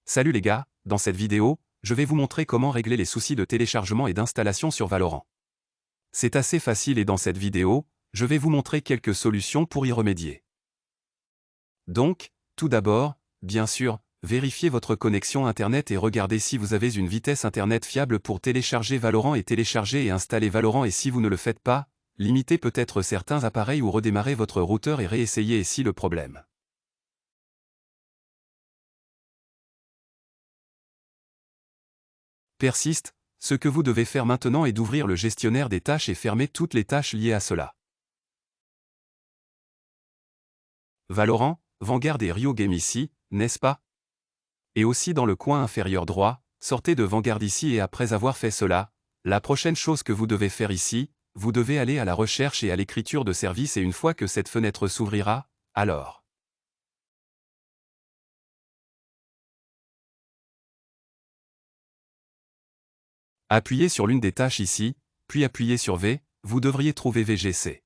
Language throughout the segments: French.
Salut les gars, dans cette vidéo, je vais vous montrer comment régler les soucis de téléchargement et d'installation sur Valorant. C'est assez facile et dans cette vidéo, je vais vous montrer quelques solutions pour y remédier. Donc, tout d'abord, bien sûr, vérifiez votre connexion Internet et regardez si vous avez une vitesse Internet fiable pour télécharger Valorant et télécharger et installer Valorant et si vous ne le faites pas, limitez peut-être certains appareils ou redémarrez votre routeur et réessayez ici le problème. Persiste, ce que vous devez faire maintenant est d'ouvrir le gestionnaire des tâches et fermer toutes les tâches liées à cela. Valorant, Vanguard et Rio Game ici, n'est-ce pas? Et aussi dans le coin inférieur droit, sortez de Vanguard ici et après avoir fait cela, la prochaine chose que vous devez faire ici, vous devez aller à la recherche et à l'écriture de service et une fois que cette fenêtre s'ouvrira, alors appuyez sur l'une des tâches ici, puis appuyez sur V, vous devriez trouver VGC.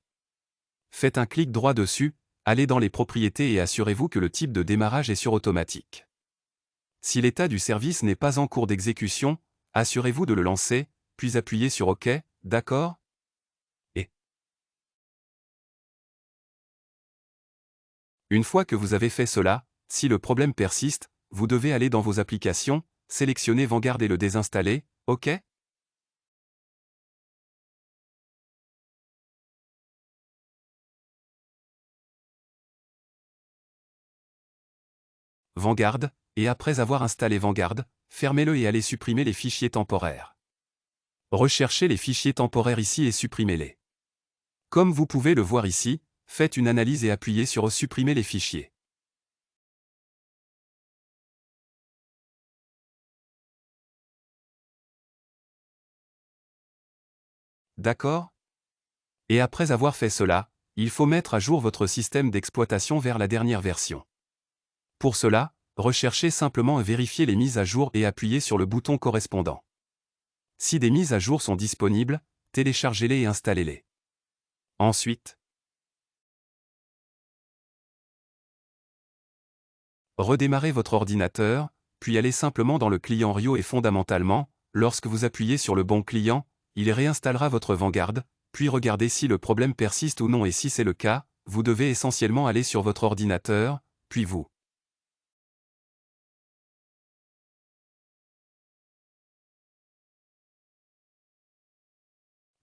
Faites un clic droit dessus, allez dans les propriétés et assurez-vous que le type de démarrage est sur automatique. Si l'état du service n'est pas en cours d'exécution, assurez-vous de le lancer, puis appuyez sur OK, d'accord? Et une fois que vous avez fait cela, si le problème persiste, vous devez aller dans vos applications, sélectionner Vanguard et le désinstaller, OK? Vanguard, et après avoir installé Vanguard, fermez-le et allez supprimer les fichiers temporaires. Recherchez les fichiers temporaires ici et supprimez-les. Comme vous pouvez le voir ici, faites une analyse et appuyez sur Supprimer les fichiers. D'accord? Et après avoir fait cela, il faut mettre à jour votre système d'exploitation vers la dernière version. Pour cela, recherchez simplement et vérifiez les mises à jour et appuyez sur le bouton correspondant. Si des mises à jour sont disponibles, téléchargez-les et installez-les. Ensuite, redémarrez votre ordinateur, puis allez simplement dans le client Rio et fondamentalement, lorsque vous appuyez sur le bon client, il réinstallera votre Vanguard, puis regardez si le problème persiste ou non et si c'est le cas, vous devez essentiellement aller sur votre ordinateur, puis vous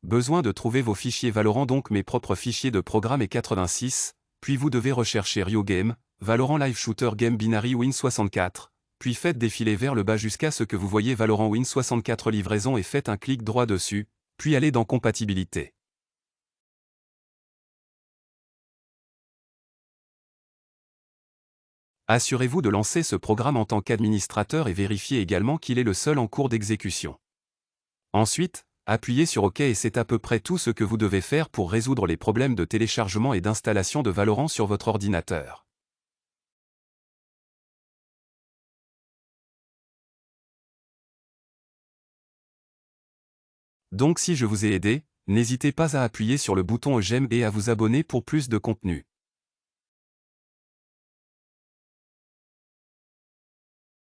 besoin de trouver vos fichiers Valorant donc mes propres fichiers de programme et 86, puis vous devez rechercher Rio Game, Valorant Live Shooter Game Binary Win64, puis faites défiler vers le bas jusqu'à ce que vous voyez Valorant Win64 livraison et faites un clic droit dessus, puis allez dans Compatibilité. Assurez-vous de lancer ce programme en tant qu'administrateur et vérifiez également qu'il est le seul en cours d'exécution. Ensuite, appuyez sur OK et c'est à peu près tout ce que vous devez faire pour résoudre les problèmes de téléchargement et d'installation de Valorant sur votre ordinateur. Donc si je vous ai aidé, n'hésitez pas à appuyer sur le bouton j'aime et à vous abonner pour plus de contenu.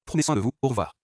Prenez soin de vous, au revoir.